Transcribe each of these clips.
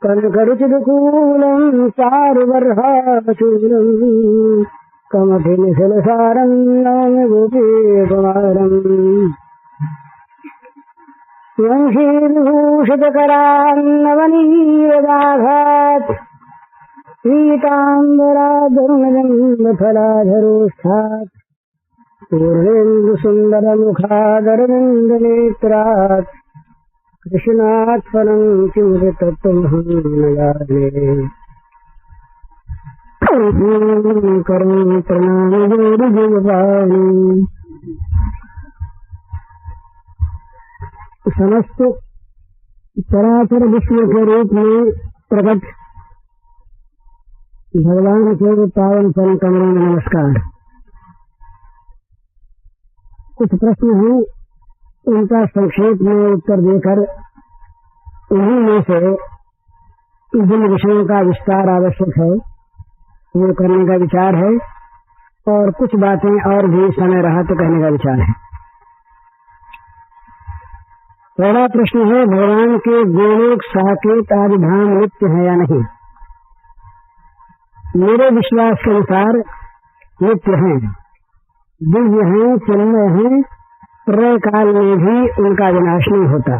कनकरुचिदकूलम् चारुवर्हाचूलम् कमभिनिखिलसारम् नौमि गोपीकुमारम् वंशीविभूषितकरान्नवनीयदाघात् पीताम्बराधरुणजन्मफलाधरोष्ठात् पूर्णेन्दुसुन्दरमुखादरविन्दनेत्रात् कृष्णात् फलम् किमुदितत्त्वमहं न जाने करोमि प्रणामि समस्त चराचर विश्व के रूप में प्रकट भगवान के पावन चरण कमलों में नमस्कार। कुछ प्रश्न हैं, उनका संक्षेप में उत्तर देकर उन्हीं में से जिन विषयों का विस्तार आवश्यक है वो करने का विचार है, और कुछ बातें और भी समय रहा तो कहने का विचार है। पहला प्रश्न है, भगवान के गोलोक साकेत आदि धाम नित्य है या नहीं? मेरे विश्वास के अनुसार नित्य हैं, दिव्य हैं, चिन्मय हैं, प्रलय काल में भी उनका विनाश नहीं होता।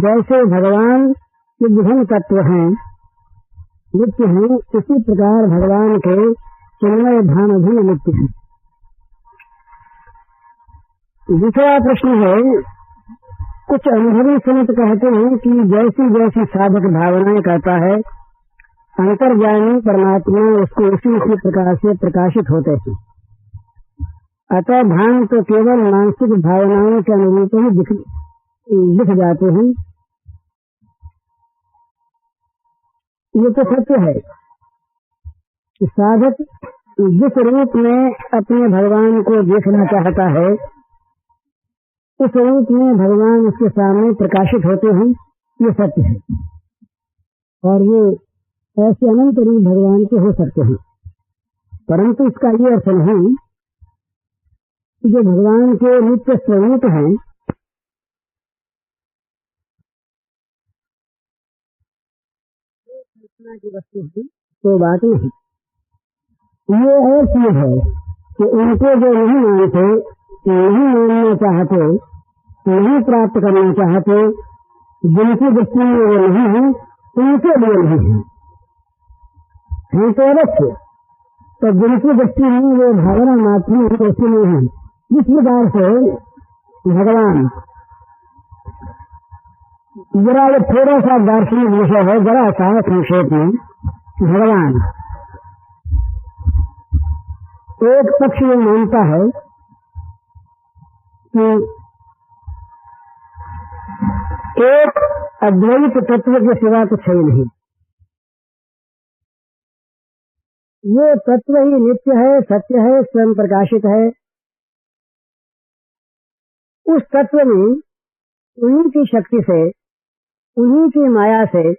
जैसे भगवान के विभिन्न तत्व हैं नित्य हैं, उसी प्रकार भगवान के चिन्मय धाम भी नित्य हैं। दूसरा प्रश्न है, कुछ अनुभवी संत कहते हैं कि जैसी जैसी साधक भावनाएं करता है अंतर्यामी परमात्मा उसको उसी उसी प्रकार से प्रकाशित होते हैं। अतः भान तो केवल मानसिक भावनाओं के अनुरूप ही दिख जाते हैं। ये तो सत्य है कि साधक जिस रूप में अपने भगवान को देखना चाहता है उस रूप में भगवान उसके सामने प्रकाशित होते हैं, ये सत्य है। और ये ऐसे अनंत रूप भगवान के हो सकते हैं, परंतु इसका ये अर्थ नहीं कि जो भगवान के नित्य स्वरूप हैं की वस्तु है तो बात नहीं। ये और चीज है कि उनको जो नहीं मानते, नहीं मानना चाहते, नहीं प्राप्त करना चाहते, जिनकी दृष्टि में वो नहीं है उनके लिए नहीं है। हैं तो अवश्य, तो जिनकी दृष्टि में वो भावना मात्र दृष्टि में है। जिस प्रकार से भगवान, जरा ये थोड़ा सा दार्शनिक विषय है, जरा सा संक्षेप में, भगवान एक पक्ष में मानता है कि एक अद्वैत तत्व के सिवा कुछ है नहीं, ये तत्व ही नित्य है, सत्य है, स्वयं प्रकाशित है। उस तत्व में उन्हीं की शक्ति से, उन्हीं की माया से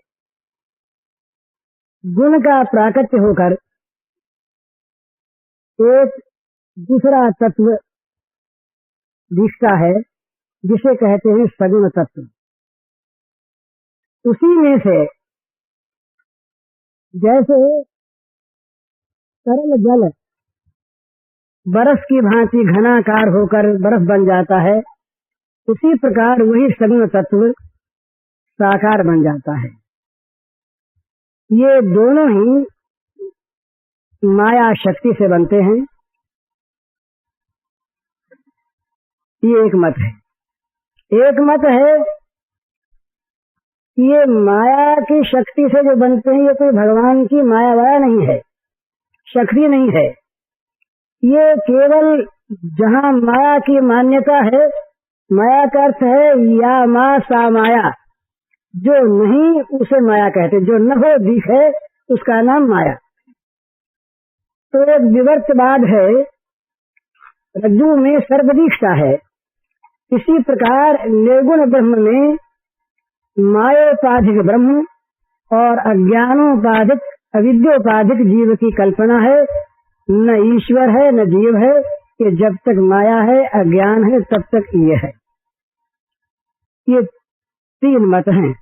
गुण का प्राकट्य होकर एक दूसरा तत्व दिखता है जिसे कहते हैं सगुण तत्व। उसी में से जैसे तरल जल बर्फ की भांति घनाकार होकर बर्फ बन जाता है, उसी प्रकार वही सगुण तत्व साकार बन जाता है। ये दोनों ही माया शक्ति से बनते हैं। ये एक मत है। एक मत है कि ये माया की शक्ति से जो बनते हैं ये कोई भगवान की माया वाया नहीं है, शक्ति नहीं है। ये केवल जहाँ माया की मान्यता है, माया का अर्थ है या मा सा माया, जो नहीं उसे माया कहते, जो न हो दिखे उसका नाम माया। तो एक विवर्तवाद है, रज्जु में सर्प दिखता है। इसी प्रकार निर्गुण ब्रह्म में मायोपाधिक ब्रह्म और अज्ञानोपाधिक अविद्योपाधिक जीव की कल्पना है। न ईश्वर है न जीव है, कि जब तक माया है अज्ञान है तब तक ये है। ये तीन मत हैं।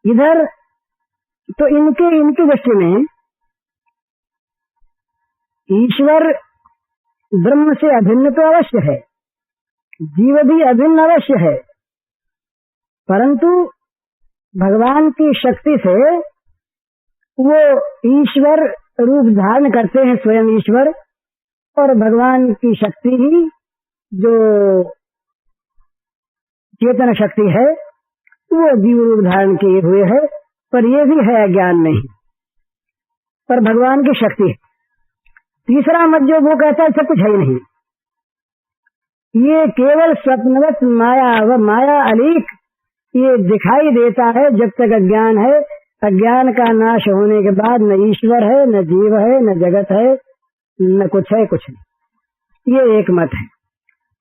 इधर तो इनकी दृष्टि में ईश्वर ब्रह्म से अभिन्न तो अवश्य है, जीव भी अभिन्न अवश्य है, परंतु भगवान की शक्ति से वो ईश्वर रूप धारण करते हैं, स्वयं ईश्वर, और भगवान की शक्ति ही जो चेतन शक्ति है वो जीव रूप धारण किए हुए है, पर ये भी है अज्ञान नहीं, पर भगवान की शक्ति है। तीसरा मत जो वो कहता है सब कुछ है ही नहीं, ये केवल स्वप्नवत माया व माया अलीक ये दिखाई देता है जब तक अज्ञान है। अज्ञान का नाश होने के बाद न ईश्वर है, न जीव है, न जगत है, न कुछ है, कुछ नहीं। ये एक मत है।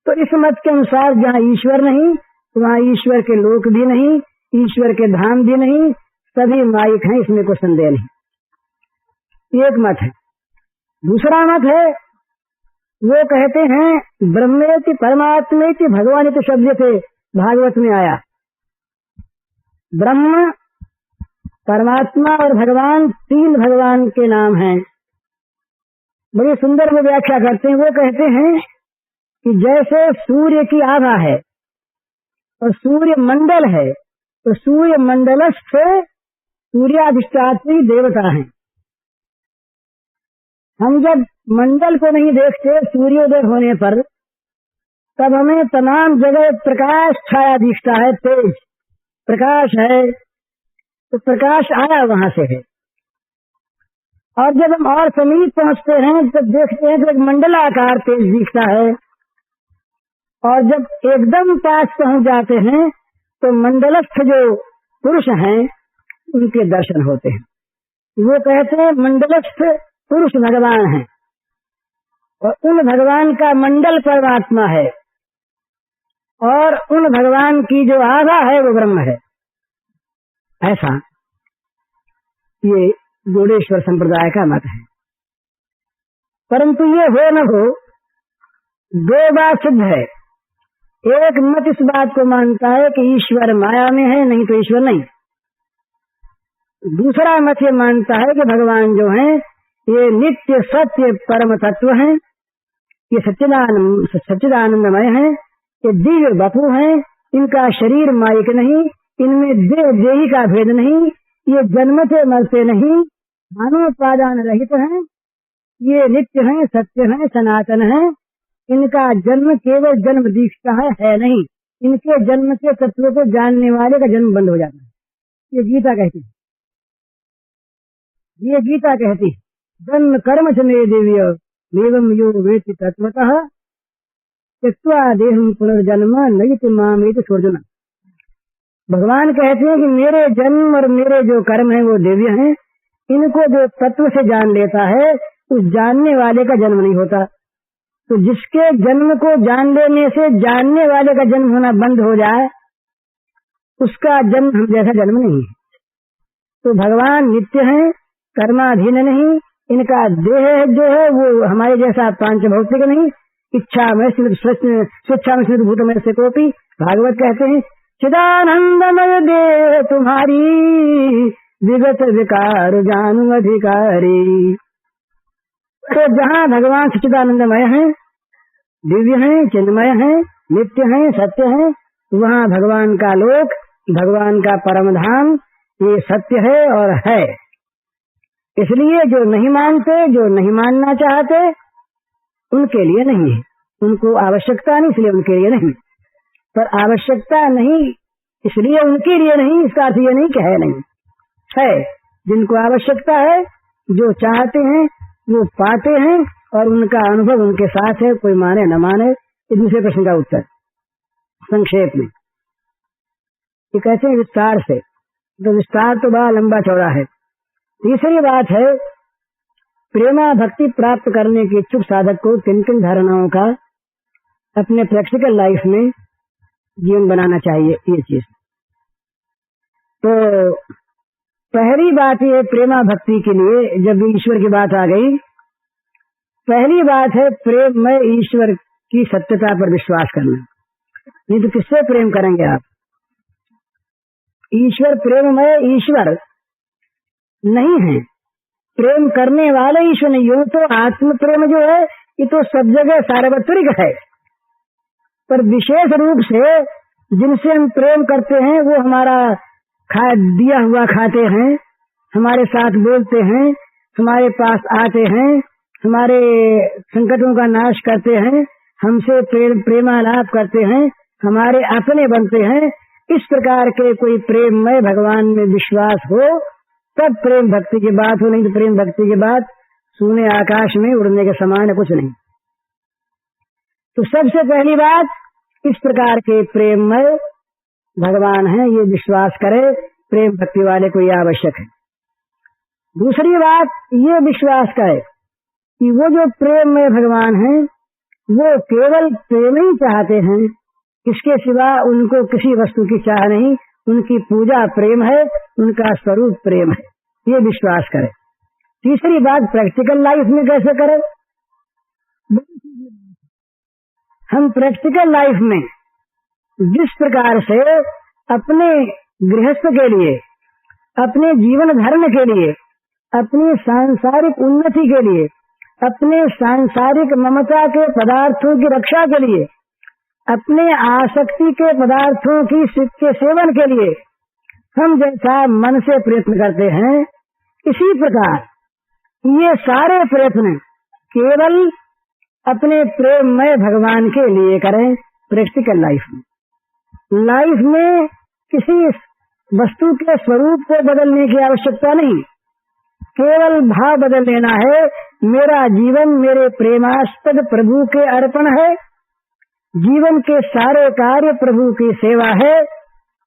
तो इस मत के अनुसार जहाँ ईश्वर नहीं वहाँ ईश्वर के लोक भी नहीं, ईश्वर के धाम भी नहीं, सभी माइक हैं, इसमें कोई संदेह नहीं। एक मत है। दूसरा मत है वो कहते हैं ब्रह्मेति परमात्मेति भगवान शब्द से भागवत में आया। ब्रह्म, परमात्मा और भगवान, तीन भगवान के नाम हैं। बड़ी सुंदर वो व्याख्या करते हैं। वो कहते हैं कि जैसे सूर्य की आभा है और सूर्य मंडल है, तो सूर्य मंडलस्थ सूर्याधिष्ठात्री देवता हैं। हम जब मंडल को नहीं देखते सूर्योदय होने पर, तब हमें तमाम जगह प्रकाश छाया दिखता है, तेज प्रकाश है, तो प्रकाश आया वहां से है। और जब हम और समीप पहुंचते हैं तब देखते हैं कि एक मंडलाकार तेज दिखता है, और जब एकदम पास पहुंच जाते हैं तो मंडलस्थ जो पुरुष हैं उनके दर्शन होते हैं। वो कहते हैं मंडलस्थ पुरुष भगवान हैं, और उन भगवान का मंडल परमात्मा है, और उन भगवान की जो आभा है वो ब्रह्म है। ऐसा ये गौड़ेश्वर संप्रदाय का मत है। परंतु ये हो न हो, दो बात सिद्ध है। एक मत इस बात को मानता है कि ईश्वर माया में है, नहीं तो ईश्वर नहीं। दूसरा मत ये मानता है कि भगवान जो हैं ये नित्य सत्य परम तत्व हैं, ये सच्चिदानंदमय हैं, ये दिव्य वपु हैं, इनका शरीर माइक नहीं, इनमें देह देही का भेद नहीं, ये जन्मते मरते नहीं, मानोपादान रहित हैं, ये नित्य हैं, सत्य हैं, सनातन हैं। इनका जन्म केवल जन्म दीक्षा है नहीं। इनके जन्म के तत्व को जानने वाले का जन्म बंद हो जाता है। ये गीता कहती है, ये गीता कहती है जन्म कर्म च मे दिव्य एवं यो वेति तत्वतः त्यक्त्वा देहं पुनर्जन्म नयति मामेति सोर्जुन। भगवान कहते हैं कि मेरे जन्म और मेरे जो कर्म है वो दिव्य हैं, इनको जो तत्व से जान लेता है उस जानने वाले का जन्म नहीं होता। तो जिसके जन्म को जान लेने से जानने वाले का जन्म होना बंद हो जाए, उसका जन्म हम जैसा जन्म नहीं है। तो भगवान नित्य हैं, कर्माधीन नहीं, इनका देह जो है वो हमारे जैसा पांच भौतिक नहीं, इच्छा में स्वेच्छा में भूत में से कोपी। भागवत कहते हैं चिदानंदमय देह तुम्हारी विगत विकार जानू अधिकारी। तो जहाँ भगवान सच्चिदानंदमय हैं, दिव्य हैं, चिन्मय हैं, नित्य हैं, सत्य हैं, वहाँ भगवान का लोक, भगवान का परम धाम ये सत्य है और है। इसलिए जो नहीं मानते, जो नहीं मानना चाहते, उनके लिए नहीं है, उनको आवश्यकता नहीं, इसलिए उनके लिए नहीं। पर आवश्यकता नहीं इसलिए उनके लिए नहीं, इसका अर्थ ये नहीं कि है नहीं, है। जिनको आवश्यकता है, जो चाहते हैं वो पाते हैं, और उनका अनुभव उनके साथ है, कोई माने न माने। ये दूसरे प्रश्न का उत्तर संक्षेप में ये कहते हैं विस्तार से, तो विस्तार तो बड़ा लंबा चौड़ा है। तीसरी बात है प्रेमा भक्ति प्राप्त करने के इच्छुक साधक को किन किन धारणाओं का अपने प्रैक्टिकल लाइफ में जीवन बनाना चाहिए। ये चीज तो पहली बात ये प्रेमा भक्ति के लिए, जब ईश्वर की बात आ गई, पहली बात है प्रेम में ईश्वर की सत्यता पर विश्वास करना। नहीं तो किससे प्रेम करेंगे आप? ईश्वर प्रेममय ईश्वर नहीं है, प्रेम करने वाले ईश्वर नहीं। यूं तो आत्म प्रेम जो है ये तो सब जगह सार्वत्रिक है, पर विशेष रूप से जिनसे हम प्रेम करते हैं वो हमारा दिया हुआ खाते हैं, हमारे साथ बोलते हैं, हमारे पास आते हैं, हमारे संकटों का नाश करते हैं, हमसे प्रेमालाप करते हैं, हमारे अपने बनते हैं। इस प्रकार के कोई प्रेममय भगवान में विश्वास हो तब प्रेम भक्ति की बात हो, नहीं तो प्रेम भक्ति की बात सोने आकाश में उड़ने के समान है, कुछ नहीं। तो सबसे पहली बात इस प्रकार के प्रेममय भगवान है ये विश्वास करे, प्रेम भक्ति वाले को यह आवश्यक है। दूसरी बात ये विश्वास करे कि वो जो प्रेममय भगवान है वो केवल प्रेम ही चाहते हैं, इसके सिवा उनको किसी वस्तु की चाह नहीं, उनकी पूजा प्रेम है, उनका स्वरूप प्रेम है, ये विश्वास करे। तीसरी बात प्रैक्टिकल लाइफ में कैसे करें? हम प्रैक्टिकल लाइफ में जिस प्रकार से अपने गृहस्थ के लिए, अपने जीवन धर्म के लिए, अपनी सांसारिक उन्नति के लिए, अपने सांसारिक ममता के पदार्थों की रक्षा के लिए, अपने आसक्ति के पदार्थों की के सेवन के लिए हम जैसा मन से प्रयत्न करते हैं, इसी प्रकार ये सारे प्रयत्न केवल अपने प्रेममय भगवान के लिए करें। प्रैक्टिकल लाइफ में किसी वस्तु के स्वरूप को बदलने की आवश्यकता नहीं, केवल भाव बदल लेना है। मेरा जीवन मेरे प्रेमास्पद प्रभु के अर्पण है, जीवन के सारे कार्य प्रभु की सेवा है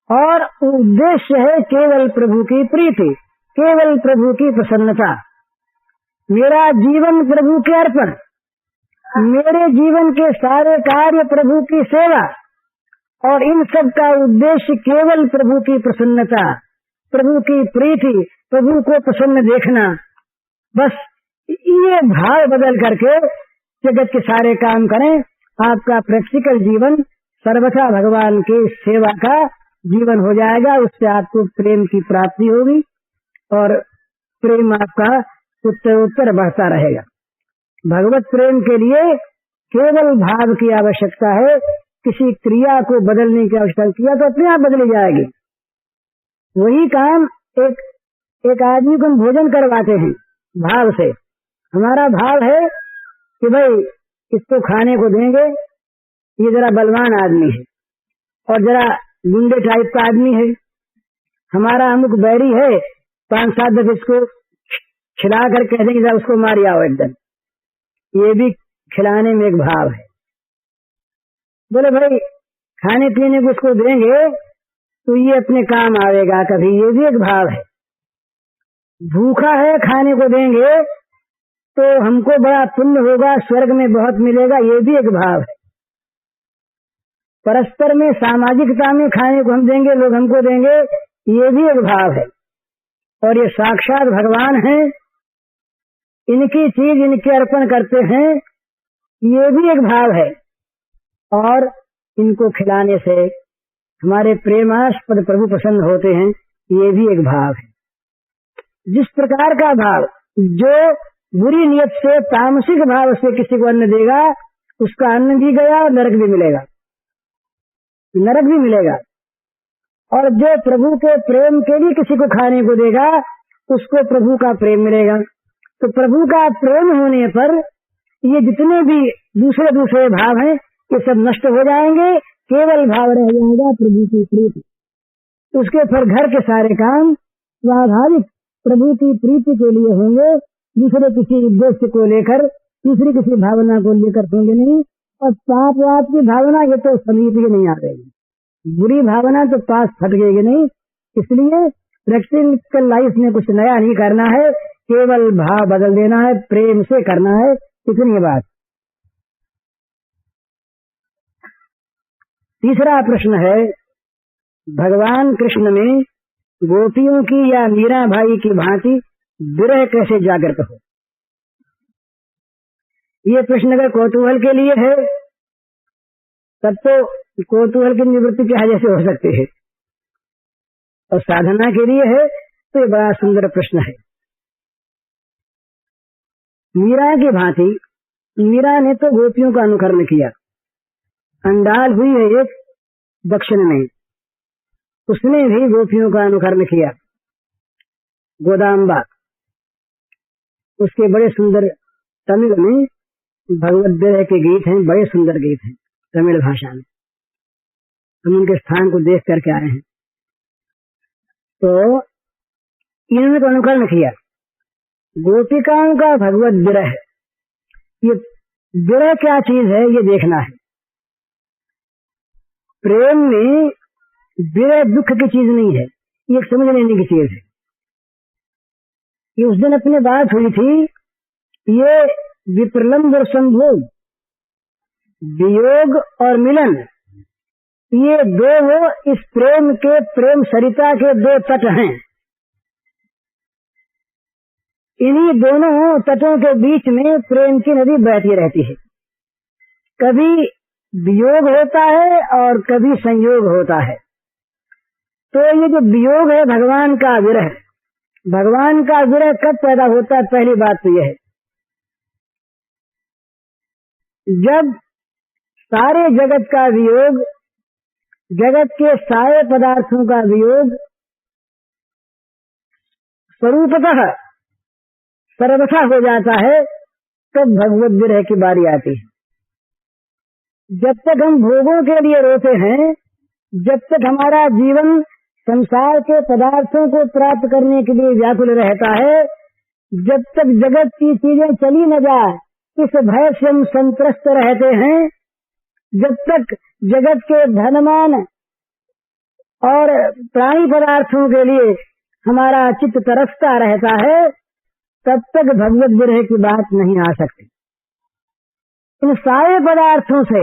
और उद्देश्य है केवल प्रभु की प्रीति, केवल प्रभु की प्रसन्नता। मेरा जीवन प्रभु के अर्पण, मेरे जीवन के सारे कार्य प्रभु की सेवा और इन सब का उद्देश्य केवल प्रभु की प्रसन्नता, प्रभु की प्रीति, प्रभु को प्रसन्न देखना। बस ये भाव बदल करके जगत के सारे काम करें, आपका प्रैक्टिकल जीवन सर्वथा भगवान की सेवा का जीवन हो जाएगा। उससे आपको प्रेम की प्राप्ति होगी और प्रेम आपका उत्तर उत्तर बढ़ता रहेगा। भगवत प्रेम के लिए केवल भाव की आवश्यकता है, किसी क्रिया को बदलने की आवश्यकता। क्रिया तो अपने आप बदली जाएगी। वही काम एक आदमी को हम भोजन करवाते हैं भाव से। हमारा भाव है कि भाई इसको खाने को देंगे, ये जरा बलवान आदमी है और जरा गुंडे टाइप का आदमी है, हमारा अमुक बैरी है, 5-7 दफे इसको खिला कर कह देंगे उसको मार आओ एकदम। ये भी खिलाने में एक भाव है। बोले भाई खाने पीने को उसको देंगे तो ये अपने काम आवेगा कभी, ये भी एक भाव है। भूखा है खाने को देंगे तो हमको बड़ा पुण्य होगा, स्वर्ग में बहुत मिलेगा, ये भी एक भाव है। परस्पर में सामाजिकता में खाने को हम देंगे, लोग हमको देंगे, ये भी एक भाव है। और ये साक्षात भगवान हैं, इनकी चीज इनके अर्पण करते हैं, ये भी एक भाव है। और इनको खिलाने से हमारे प्रेमास्पद प्रभु प्रसन्न होते हैं, ये भी एक भाव है। जिस प्रकार का भाव जो बुरी नियत से तामसिक भाव से किसी को अन्न देगा, उसका अन्न भी गया, नरक भी मिलेगा, नरक भी मिलेगा। और जो प्रभु के प्रेम के लिए किसी को खाने को देगा, उसको प्रभु का प्रेम मिलेगा। तो प्रभु का प्रेम होने पर ये जितने भी दूसरे भाव हैं ये सब नष्ट हो जाएंगे, केवल भाव रह जाएगा प्रभु की प्रीति। उसके फिर घर के सारे काम स्वाभाविक प्रभु की प्रीति के लिए होंगे, दूसरे किसी उद्देश्य को लेकर, दूसरी किसी भावना को लेकर होंगे नहीं। और पाप वाप की भावना ये तो समीप ही नहीं आ रहेगी, बुरी भावना तो पास फटकेगी नहीं। इसलिए प्रैक्टिकल लाइफ में कुछ नया नहीं करना है, केवल भाव बदल देना है, प्रेम से करना है, इतनी बात। तीसरा प्रश्न है, भगवान कृष्ण में गोपियों की या मीरा भाई की भांति विरह कैसे जागृत हो? ये प्रश्न अगर कौतूहल के लिए है तब तो कौतूहल की निवृत्ति क्या जैसे हो सकती है। और साधना के लिए है, तो ये बड़ा सुंदर प्रश्न है। मीरा की भांति मीरा ने तो गोपियों का अनुकरण किया। अंडाल हुई है एक दक्षिण में, उसने भी गोपियों का अनुकरण किया। गोदाम्बा, उसके बड़े सुंदर तमिल में भगवद विरह के गीत हैं, बड़े सुंदर गीत हैं तमिल भाषा में। हम उनके स्थान को देख करके आए हैं। तो इन्होंने तो अनुकरण किया। गोपिकाओं का भगवद विरह, ये विरह क्या चीज है ये देखना है। प्रेम में विरह दुख की चीज नहीं है, ये समझ लेने की चीज है। ये उस दिन अपने बात हुई थी, ये विप्रलंब और संभोग, वियोग और मिलन, ये दो इस प्रेम के, प्रेम सरिता के दो तट हैं। इन्हीं दोनों तटों के बीच में प्रेम की नदी बहती रहती है। कभी वियोग होता है और कभी संयोग होता है। तो ये जो वियोग है भगवान का विरह, भगवान का विरह कब पैदा होता है? पहली बात तो यह है, जब सारे जगत का वियोग, जगत के सारे पदार्थों का वियोग स्वरूपतः सर्वथा हो जाता है, तब भगवत विरह की बारी आती है। जब तक हम भोगों के लिए रोते हैं, जब तक हमारा जीवन संसार के पदार्थों को प्राप्त करने के लिए व्याकुल रहता है, जब तक जगत की चीजें चली न जाए इस भय से हम संत्रस्त रहते हैं, जब तक जगत के धनमान और प्राणी पदार्थों के लिए हमारा चित्त तरसता रहता है, तब तक भगवत विरह की बात नहीं आ सकती। इन सारे पदार्थों से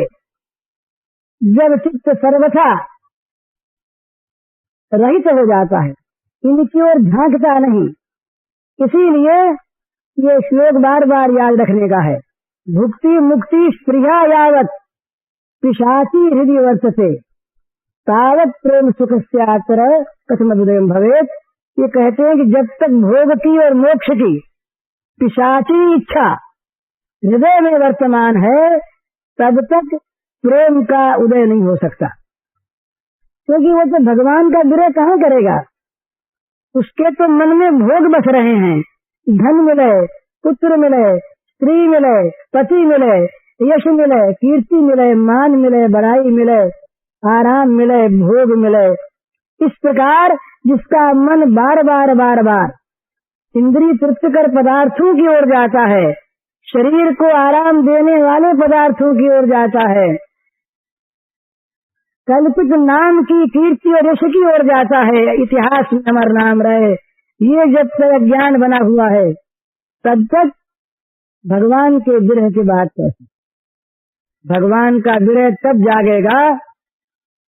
जब चित्त सर्वथा रहित हो जाता है, इनकी ओर झांकता नहीं, इसीलिए ये श्लोक बार बार याद रखने का है। भुक्ति मुक्ति स्पृहा यावत पिशाची हृदय वर्तते तावत प्रेम सुख स्यातर कथम उदयम भवेत। ये कहते हैं कि जब तक भोग की और मोक्ष की पिशाची इच्छा हृदय में वर्तमान है, तब तक प्रेम का उदय नहीं हो सकता। क्योंकि वो तो भगवान का विरह कहाँ करेगा? उसके तो मन में भोग बस रहे हैं। धन मिले, पुत्र मिले, स्त्री मिले, पति मिले, यश मिले, कीर्ति मिले, मान मिले, बड़ाई मिले, आराम मिले, भोग मिले। इस प्रकार जिसका मन बार बार इंद्रिय तृप्तिकर पदार्थों की ओर जाता है, शरीर को आराम देने वाले पदार्थों की ओर जाता है, कल्पित नाम की कीर्ति और यश की ओर जाता है, इतिहास में हमारा नाम रहे, ये जब तक ज्ञान बना हुआ है, तब तक भगवान के विरह की बात कैसी? भगवान का विरह तब जागेगा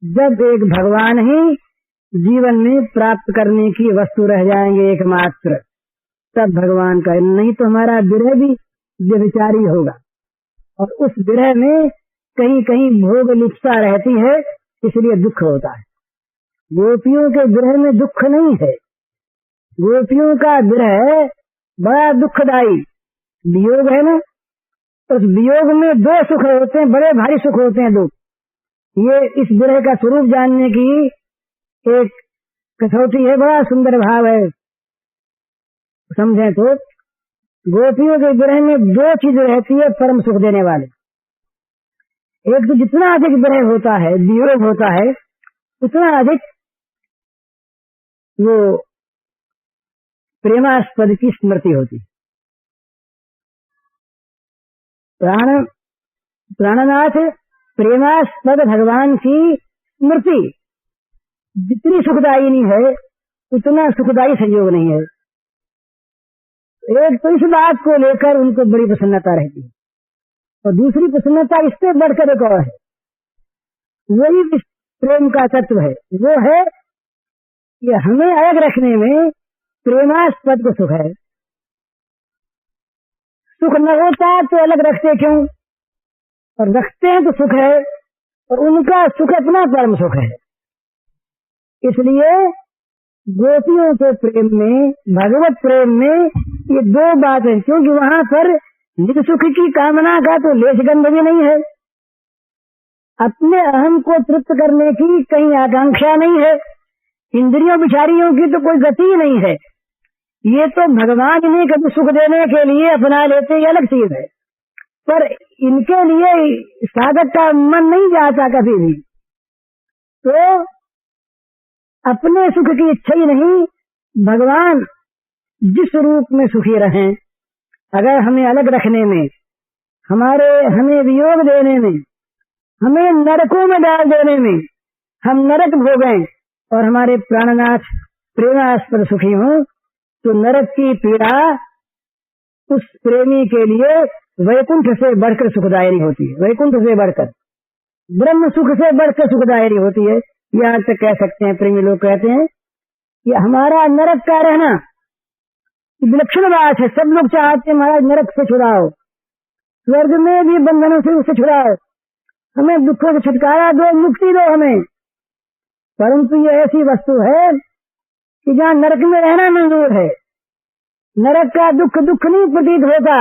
जब एक भगवान ही जीवन में प्राप्त करने की वस्तु रह जाएंगे एकमात्र, तब भगवान का, नहीं तो हमारा विरह भी व्यभिचारी होगा। और उस विरह में कहीं कहीं भोग लिप्सा रहती है, इसलिए दुख होता है। गोपियों के विरह में दुख नहीं है। गोपियों का विरह बड़ा दुखदायी वियोग है ना। उस वियोग में दो सुख होते हैं, बड़े भारी सुख होते हैं दो। ये इस विरह का स्वरूप जानने की एक कसौटी है, बड़ा सुंदर भाव है। समझे तो गोपियों के विरह में दो चीज रहती है परम सुख देने वाले। एक तो जितना अधिक विरह होता है, वियोग होता है, उतना अधिक वो प्रेमास्पद की स्मृति होती। प्राणनाथ प्रेमास्पद भगवान की स्मृति जितनी सुखदायी नहीं है, उतना सुखदायी संयोग नहीं है। एक तो इस बात को लेकर उनको बड़ी प्रसन्नता रहती है, और दूसरी प्रसन्नता इससे बढ़कर एक और है, वही प्रेम का तत्व है, वो है कि हमें अलग रखने में प्रेमास्पद को सुख है। सुख न होता तो अलग रखते क्यों, और रखते हैं तो सुख है, और उनका सुख अपना परम सुख है। इसलिए गोपियों के प्रेम में, भगवत प्रेम में ये दो बात है, क्योंकि वहाँ पर निज सुख की कामना का तो लेशगंध भी नहीं है, अपने अहम को तृप्त करने की कहीं आकांक्षा नहीं है, इंद्रियों विचारियों की तो कोई गति ही नहीं है। ये तो भगवान इन्हें कभी सुख देने के लिए अपना लेते, ये अलग चीज है, पर इनके लिए साधक का मन नहीं जाता कभी भी, तो अपने सुख की इच्छा ही नहीं, भगवान जिस रूप में सुखी रहें, अगर हमें अलग रखने में, हमें वियोग देने में, हमें नरकों में डाल देने में, हम नरक भोगें और हमारे प्राणनाथ प्रेमास्पद सुखी हों, तो नरक की पीड़ा उस प्रेमी के लिए वैकुंठ से बढ़कर सुखदायी होती है, वैकुंठ से बढ़कर, ब्रह्म सुख से बढ़कर सुखदायी होती है। यहाँ तक कह सकते हैं, प्रेमी लोग कहते हैं कि हमारा नरक का रहना विलक्षण बात है, सब लोग चाहते हैं महाराज नरक से छुड़ाओ, स्वर्ग में भी बंधनों से उससे छुड़ाओ, हमें दुखों से छुटकारा दो, मुक्ति दो हमें, परंतु ये ऐसी वस्तु है कि जहाँ नरक में रहना मंजूर है, नरक का दुख दुख नहीं प्रतीत होता,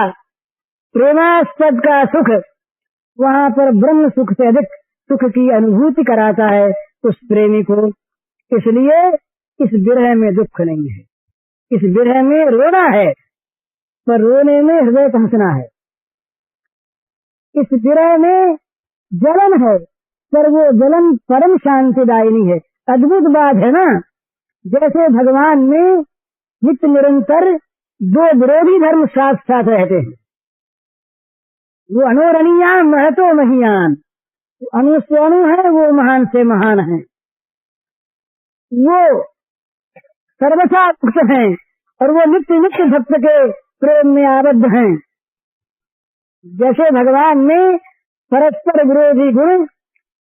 प्रेमास्पद का सुख वहाँ पर ब्रह्म सुख से अधिक सुख की अनुभूति कराता है उस प्रेमी को। इसलिए इस विरह में दुख नहीं है, इस विरह में रोना है, पर रोने में हृदय का हंसना है। इस विरह में जलन है, पर वो जलन परम शांतिदायिनी है। अद्भुत बात है ना, जैसे भगवान में नित्य निरंतर दो विरोधी धर्म साथ साथ रहते हैं, वो अनोरणीयान महतो महियान, अणु से अणु है, वो महान से महान है, वो सर्वथा मुक्त हैं और वो नित्य नित्य भक्त के प्रेम में आबद्ध हैं। जैसे भगवान में परस्पर विरोधी गुण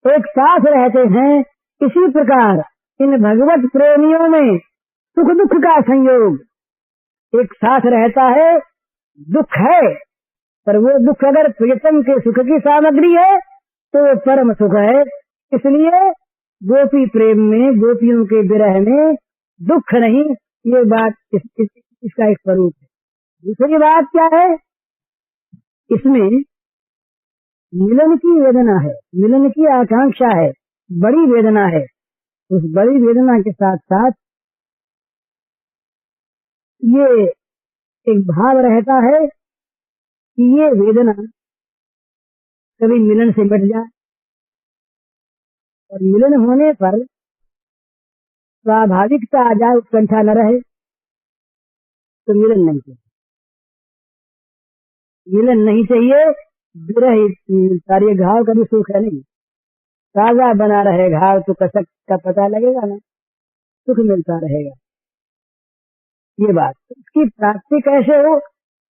एक साथ रहते हैं, इसी प्रकार इन भगवत प्रेमियों में सुख दुख का संयोग एक साथ रहता है। दुख है, पर वो दुख अगर प्रियतम के सुख की सामग्री है तो वो परम सुख है। इसलिए गोपी प्रेम में, गोपियों के विरह में दुख नहीं, ये बात इसका एक स्वरूप है। दूसरी बात क्या है, इसमें मिलन की वेदना है, मिलन की आकांक्षा है, बड़ी वेदना है। उस बड़ी वेदना के साथ साथ ये एक भाव रहता है कि ये वेदना कभी मिलन से मिट जाए, और मिलन होने पर स्वाभाविकता आ जाए, उत्कंठा न रहे, तो मिलन नहीं चाहिए, मिलन नहीं चाहिए। विरह सारे घाव का भी सुख है नहीं, ताजा बना रहे घाव तो कसक का पता लगेगा ना, सुख मिलता रहेगा। ये बात, इसकी प्राप्ति कैसे हो,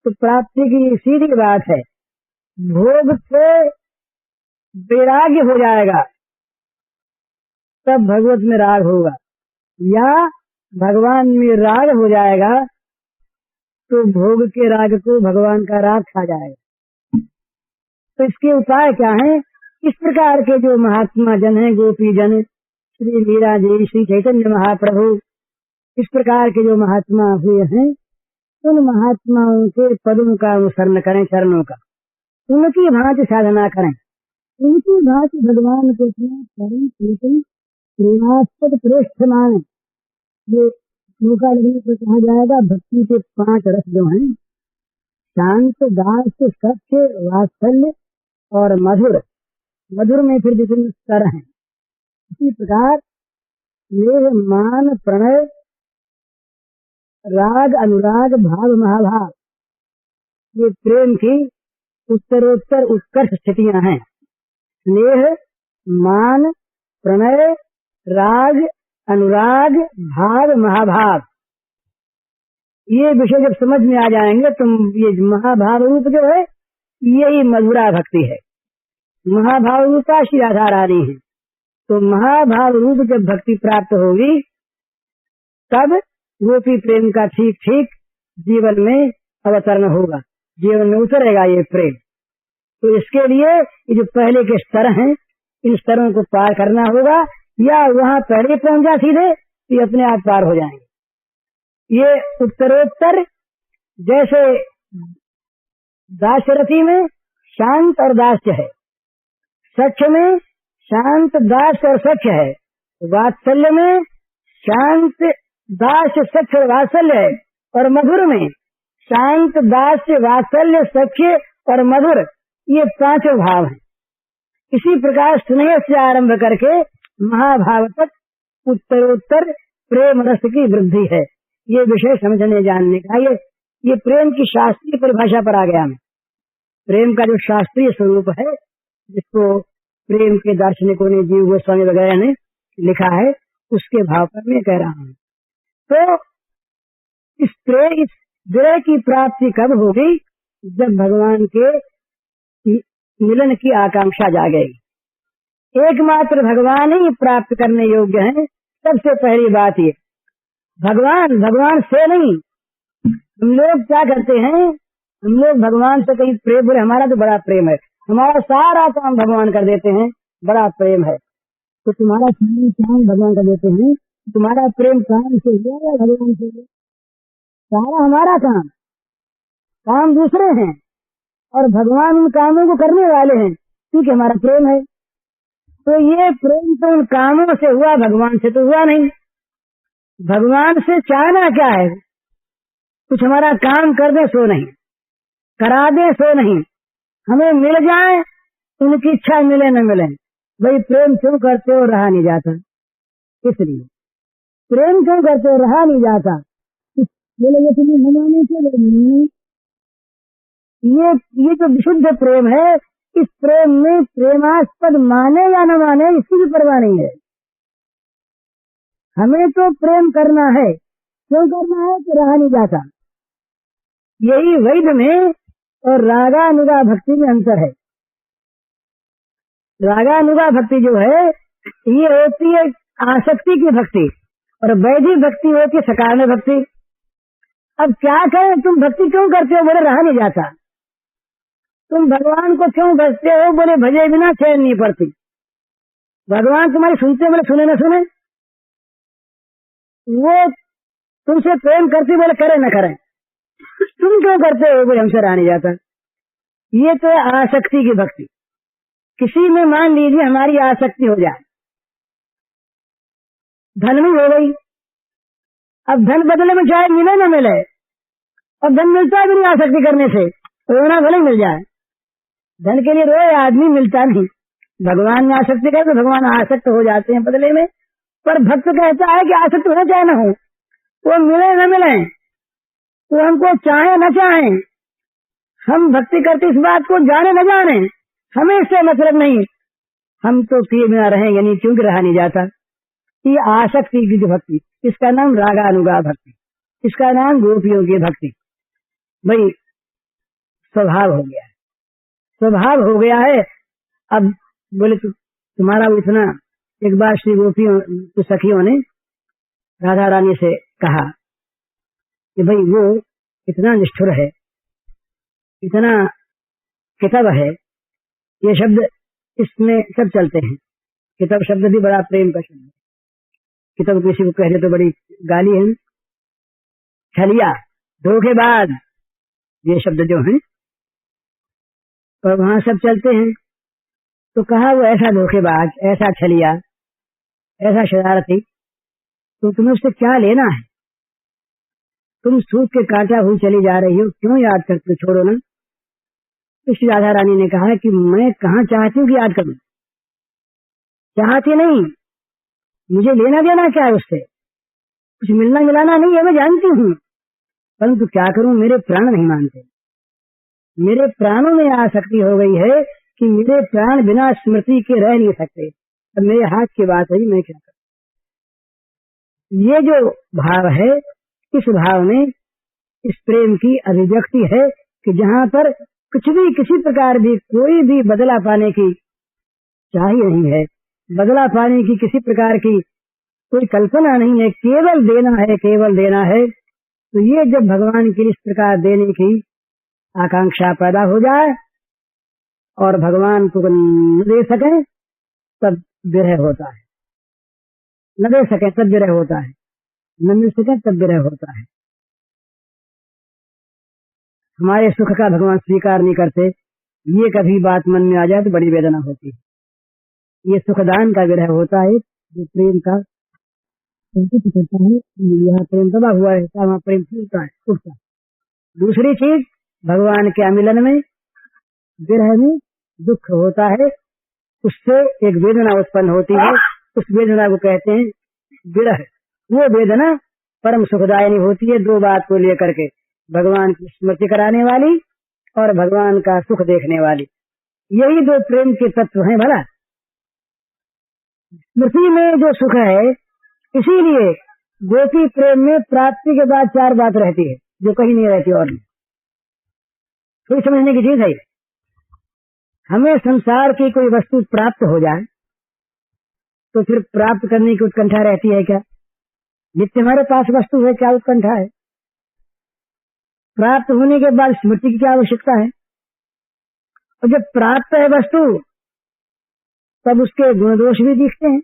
तो प्राप्ति की सीधी बात है, भोग से वैराग्य हो जाएगा तब भगवत में राग होगा, या भगवान में राग हो जाएगा तो भोग के राग को भगवान का राग खा जाएगा। तो इसके उपाय क्या हैं? इस प्रकार के जो महात्मा जन हैं, गोपी जन, श्री मीरा जी, श्री चैतन्य महाप्रभु, इस प्रकार के जो महात्मा हुए हैं, उन महात्माओं के पदों का अनुसरण करें, चरणों का, उनकी भांति साधना करें, उनकी भांति भगवान को परम प्रीतम प्रेमास्पद प्रेष्ठ माने। ये मौका लगने पर कहा जाएगा, भक्ति के 5 रस जो हैं, शांत, दास, सत्य, वात्सल्य और मधुर। मधुर में फिर जितने स्तर हैं, इसी प्रकार स्नेह, मान, प्रणय, राग, अनुराग, भाव, महाभाव, ये प्रेम की उत्तरोत्तर उत्कर्ष स्थितियां हैं। स्नेह, मान, प्रणय, राग, अनुराग, भाव, महाभाव, ये विषय जब समझ में आ जाएंगे तो ये महाभाव रूप जो है, यही मधुरा भक्ति है। महाभाव रूपा श्री राधा रानी है। तो महाभाव रूप जब भक्ति प्राप्त होगी, तब गोपी प्रेम का ठीक ठीक जीवन में अवतरण होगा, जीवन में उतरेगा ये प्रेम। तो इसके लिए ये जो पहले के स्तर हैं, इन स्तरों को पार करना होगा, या वहाँ पहले पहुंच जा सीधे, ये अपने आप पार हो जाएंगे। ये उत्तरोत्तर जैसे दाशरथी में शांत और दास्य है, सख्य में शांत दास्य और सख्य है, वात्सल्य में शांत दास्य सख्य और वात्सल्य है, और मधुर में शांत दास्य वात्सल्य सख्य और मधुर, ये पांचों भाव हैं। इसी प्रकार स्नेह से आरंभ करके महाभाव तक उत्तरोत्तर प्रेम रस की वृद्धि है। ये विषय समझने जानने का, ये प्रेम की शास्त्रीय परिभाषा पर आ गया मैं। प्रेम का जो शास्त्रीय स्वरूप है, जिसको प्रेम के दार्शनिकों ने, जीव गोस्वामी वगैरह ने लिखा है, उसके भाव पर मैं कह रहा हूँ। तो इस विरह की प्राप्ति कब होगी? जब भगवान के मिलन की आकांक्षा जागेगी। एकमात्र भगवान ही प्राप्त करने योग्य है। सबसे पहली बात ये, भगवान से नहीं। हम लोग क्या करते हैं, हम लोग भगवान से कहीं प्रेम, बोले हमारा तो बड़ा प्रेम है, हमारा सारा काम भगवान कर देते हैं, बड़ा प्रेम है। तो तुम्हारा सारा काम भगवान कर देते हैं, तुम्हारा प्रेम काम से हुआ या भगवान से हुआ? सारा हमारा काम दूसरे हैं, और भगवान उन कामों को करने वाले हैं, क्योंकि हमारा प्रेम है। तो ये प्रेम तो उन कामों से हुआ, भगवान से तो हुआ नहीं। भगवान से चाहना क्या है? कुछ हमारा काम कर दे सो नहीं, करा दे सो नहीं, हमें मिल जाए, उनकी इच्छा मिले न मिले। भाई प्रेम क्यों करते हो? रहा नहीं जाता। इसलिए प्रेम क्यों करते हो? रहा नहीं जाता। बोले ये तुम्हें मनाने के लिए, ये जो विशुद्ध प्रेम है, इस प्रेम में प्रेमास्पद माने या न माने इसकी भी परवाह नहीं है। हमें तो प्रेम करना है। क्यों करना है? तो रहा नहीं जाता। यही वैध में और रागानुगा भक्ति में अंतर है। रागानुगा भक्ति जो है, ये होती है आसक्ति की भक्ति, और वैधिक भक्ति होती है सकाम भक्ति। अब क्या करें, तुम भक्ति क्यों करते हो? बोले रहा नहीं जाता। तुम भगवान को क्यों भजते हो? बोले भजे बिना चैन नहीं पड़ती। भगवान तुम्हारी सुनते, बोले सुने न सुने। वो तुमसे प्रेम करती, बोले करे न करे। तुम क्यों करते हो? बोले हमसे रहा नहीं जाता। ये तो आसक्ति की भक्ति। किसी में मान लीजिए हमारी आसक्ति हो जाए, धन में हो गई, अब धन बदले में चाहे मिले न मिले, और धन मिलता भी नहीं आसक्ति करने से, रोना भले मिल जाए। धन के लिए रोए आदमी, मिलता नहीं। भगवान में आसक्ति करे तो भगवान आसक्त हो जाते हैं बदले में। पर भक्त कहता है कि आसक्त होना चाहे न हो, वो मिले न मिले, वो हमको चाहे न चाहे, हम भक्ति करते इस बात को जाने न जाने, हमें इससे मतलब नहीं, हम तो किए बिना रहेंगे नहीं, क्योंकि रहा नहीं जाता। ये आसक्ति की भक्ति, इसका नाम रागानुगा भक्ति, इसका नाम गोपियों की भक्ति। भाई स्वभाव हो गया है, स्वभाव हो गया है। अब बोले तुम्हारा इतना, एक बार श्री गोपियों तो सखियों ने राधा रानी से कहा कि भाई वो इतना निष्ठुर है, इतना किताब है, ये शब्द इसमें सब चलते हैं। किताब शब्द भी बड़ा प्रेम का शब्द है। किताब किसी को कह दे तो बड़ी गाली है। छलिया, धोखेबाज, ये शब्द जो हैं, और वहां सब चलते हैं। तो कहा वो ऐसा धोखेबाज, ऐसा छलिया, ऐसा शरारती, तो तुम्हें उससे क्या लेना है? तुम सूख के काटा हुई चली जा रही हो, क्यों याद करते? छोड़ो ना। इस राधा रानी ने कहा कि मैं कहाँ चाहती हूँ कि याद करूं, चाहती नहीं, मुझे लेना देना क्या है उससे, कुछ मिलना मिलाना नहीं है, मैं जानती हूँ, परंतु क्या करूं, मेरे प्राण नहीं मानते। मेरे प्राणों में आसक्ति हो गई है कि मेरे प्राण बिना स्मृति के रह नहीं सकते। अब मेरे हाथ की बात है, मैं क्या करूं? ये जो भाव है, इस भाव में इस प्रेम की अभिव्यक्ति है कि जहाँ पर कुछ भी, किसी प्रकार भी, कोई भी बदला पाने की चाहिए नहीं है, बदला पाने की किसी प्रकार की कोई कल्पना नहीं है, केवल देना है, केवल देना है। तो ये जब भगवान की इस प्रकार देने की आकांक्षा पैदा हो जाए और भगवान को न दे सके तब विरह होता है, न दे सके तब विरह होता है। न मिल सके तब विरह होता है। हमारे सुख का भगवान स्वीकार नहीं करते, ये कभी बात मन में आ जाए तो बड़ी वेदना होती है। ये सुखदान का विरह होता है जो प्रेम का संकुच करता है। यहाँ प्रेम दबा हुआ रहता है, वहाँ प्रेम फूलता है, उठता है। दूसरी चीज, भगवान के अमिलन में विरह में दुख होता है, उससे एक वेदना उत्पन्न होती है, उस वेदना को कहते हैं विरह। वो वेदना परम सुखदायिनी होती है, दो बात को लेकर के, भगवान की स्मृति कराने वाली और भगवान का सुख देखने वाली। यही दो प्रेम के तत्व हैं। भला स्मृति में जो सुख है, इसीलिए गोपी प्रेम में प्राप्ति के बाद चार बात रहती है जो कहीं नहीं रहती और नहीं। कोई समझने की चीज है। हमें संसार की कोई वस्तु प्राप्त हो जाए तो फिर प्राप्त करने की उत्कंठा रहती है क्या? जितने हमारे पास वस्तु है, क्या उत्कंठा है? प्राप्त होने के बाद स्मृति की क्या आवश्यकता है? और जब प्राप्त है वस्तु, तब उसके गुण दोष भी दिखते हैं।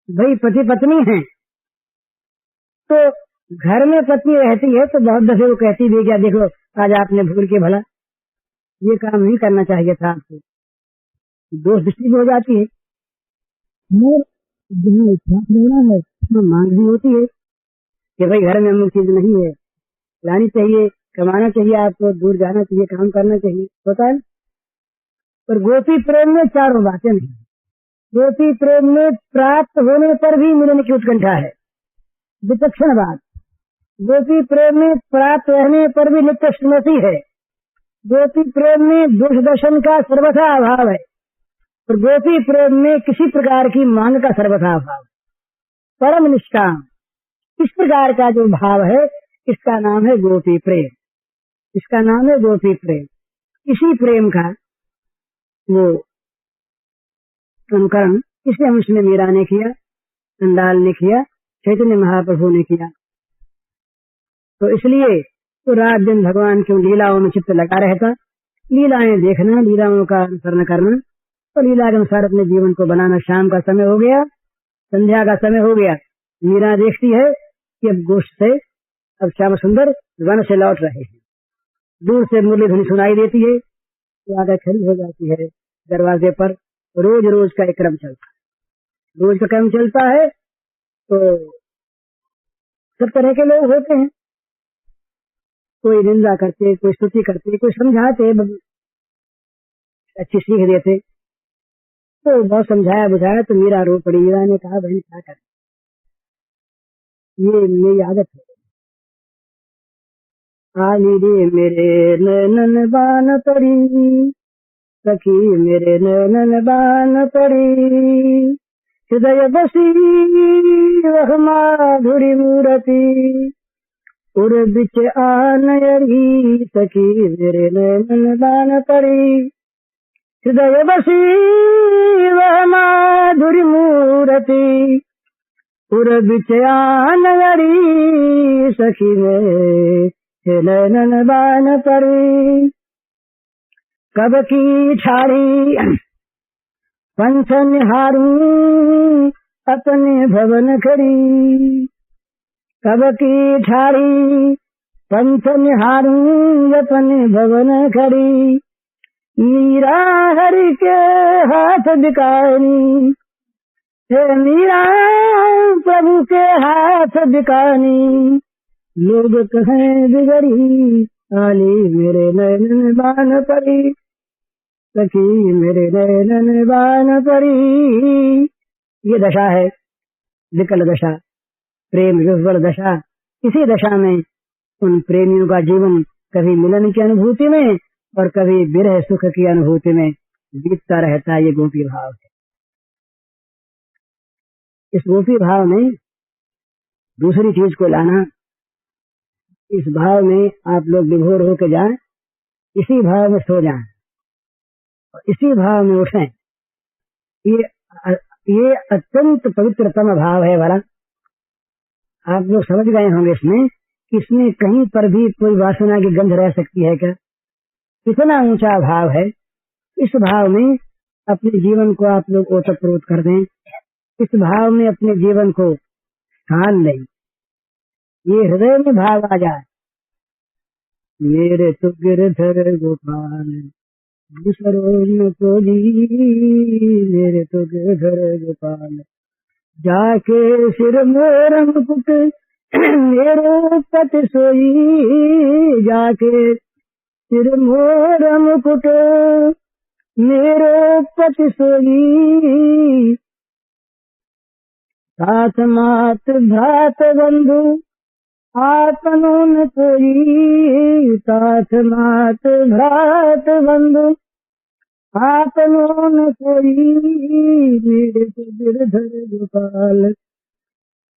भाई पति पत्नी हैं, तो घर में पत्नी रहती है तो बहुत दफे वो कहती भी क्या, देखो आज आपने भूल के भला ये काम नहीं करना चाहिए था आपको, दोष दृष्टि हो जाती है। रहना है, मांग भी होती है कि भाई घर में अमुक चीज नहीं है, लानी चाहिए, कमाना चाहिए, आपको दूर जाना चाहिए, काम करना चाहिए, होता है। पर गोपी प्रेम में चारों बातें नहीं। गोपी प्रेम में प्राप्त होने पर भी मिलने की उत्कंठा है, विचक्षण बात। गोपी प्रेम में प्राप्त रहने पर भी नित्य स्मृति है। गोपी प्रेम में दोष दर्शन का सर्वथा अभाव है, और गोपी प्रेम में किसी प्रकार की मांग का सर्वथा अभाव। परम निष्काम, इस प्रकार का जो भाव है, इसका नाम है गोपी प्रेम। इसका नाम है गोपी प्रेम। इसी प्रेम का वो अनुकरण इसी अंश में मीरा ने किया, चंडाल ने किया, चैतन्य महाप्रभु ने किया। तो इसलिए तो रात दिन भगवान की लीलाओं में चित्त लगा रहता, लीलाएं देखना, लीलाओं का अनुसरण करना, तो लीला के अनुसार अपने जीवन को बनाना। शाम का समय हो गया, संध्या का समय हो गया, मीरा देखती है कि अब गोष्ठ से, अब श्याम सुंदर वन से लौट रहे हैं। दूर से मुरली ध्वनि सुनाई देती है, तो आगे खड़ी हो जाती है दरवाजे पर। रोज रोज का एक क्रम चलता है, रोज का क्रम चलता है, तो सब तरह के लोग होते हैं। कोई निंदा करते, कोई स्तुति करते, कोई समझाते, अच्छी सीख देते। तो बहुत समझाया बुझाया तो मीरा रो पड़ी। मीरा ने कहा भाई क्या कर, ये मेरी आदत है। आली रे मेरे नैनन बान पड़ी, सखी मेरे नैनन बान पड़ी, हृदय बसी वह माधुरी मूरति, उर बिच आनयरी, सखी मेरे नैनन बान पड़ी, हृदय बसी वह माधुरी मूरति, उर बिच आनयरी, सखी मेरे नैनन बान पड़ी। कब की ठाड़ी पंथ निहारूं अपने भवन खड़ी, कब की ठाड़ी पंथ निहारूं अपने भवन खड़ी, मीरा हरि के हाथ दिखानी, हे मीरा प्रभु के हाथ दिखानी, लोग कहें बिगड़ी, आली मेरे नैनन बान पड़ी, सखी मेरे नैनन बान पड़ी। ये दशा है विकल दशा, प्रेम विह्वल दशा। इसी दशा में उन प्रेमियों का जीवन कभी मिलन की अनुभूति में और कभी विरह सुख की अनुभूति में बीतता रहता है। ये गोपी भाव है। इस गोपी भाव में दूसरी चीज को लाना, इस भाव में आप लोग विभोर होकर जाएं, इसी भाव में सो जाएं और इसी भाव में उठें। ये अत्यंत पवित्रतम भाव है। भला आप लोग समझ गए होंगे इसमें कि इसमें कहीं पर भी कोई वासना की गंध रह सकती है क्या? इतना ऊंचा भाव है। इस भाव में अपने जीवन को आप लोग ओतप्रोत कर दें, इस भाव में अपने जीवन को स्थान दें, ये हृदय में भाव आ जाए, मेरे तो गिरधर गोपाल दूसरों न कोई, मेरे तो गिरधर गोपाल जाके सिर मोर मुकुट मेरे पत सोई, जाके सिर मोर मुकुट मेरे पत सोई, साथ मात भ्रात बंधु आपनों न कोई, साथ मात भ्रात बंधु आपनों न कोई, मेरे तो गिरधर गोपाल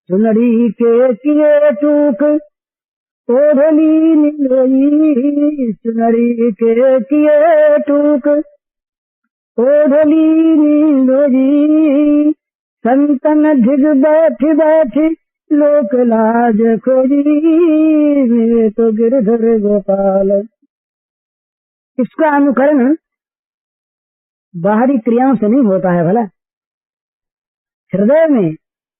सुनरी के किए टूक ओढ़ली नीलोई, सुनरी के किए टूक ओढ़ली नीलोई, संतन ढिग बैठ बैठ लोक लाज खोजी, मेरे तो गिरधर गोपाल। इसका अनुकरण बाहरी क्रियाओं से नहीं होता है भला, हृदय में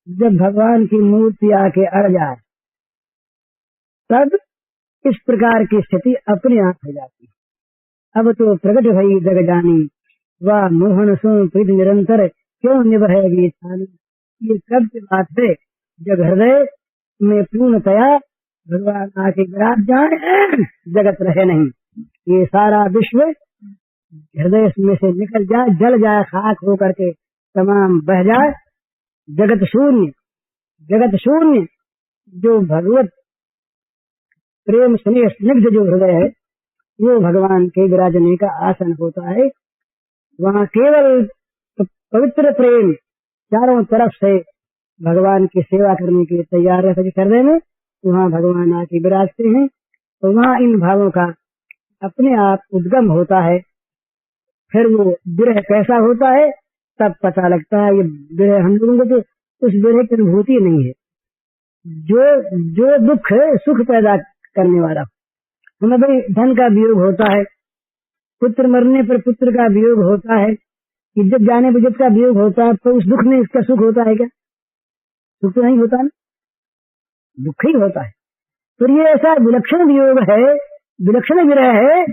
जब भगवान की मूर्ति आके अड़ जाए तब इस प्रकार की स्थिति अपने आप हो जाती है। अब तो प्रकट भई जग जानी, वाह मोहन सो प्रीति निरंतर क्यों निभेगी छानी। ये कब की बात है जब हृदय में पूर्णतया भगवान आके विराज जाए, जगत रहे नहीं, ये सारा विश्व हृदय में से निकल जाए, जल जाए, खाक होकर के तमाम बह जाए, जगत शून्य, जगत शून्य। जो भगवत प्रेम स्नेह स्निग्ध जो हृदय है वो भगवान के विराजने का आसन होता है। वहाँ केवल पवित्र प्रेम चारों तरफ से भगवान की सेवा करने के लिए तैयार रहते हृदय में, वहाँ भगवान आके विराजते हैं। तो वहाँ इन भावों का अपने आप उद्गम होता है। फिर वो विरह कैसा होता है तब पता लगता है। ये विरह हम लोगों को तो उस विरह की अनुभूति नहीं है। जो दुख सुख पैदा करने वाला, हमें भाई धन का वियोग होता है, पुत्र मरने पर पुत्र का वियोग होता है, इज्जत जाने पर इज्जत का वियोग होता है, तो उस दुख में इसका सुख होता है क्या? सुख तो नहीं होता ना, दुख ही होता है। तो ये ऐसा विलक्षण वियोग है, विलक्षण विरह है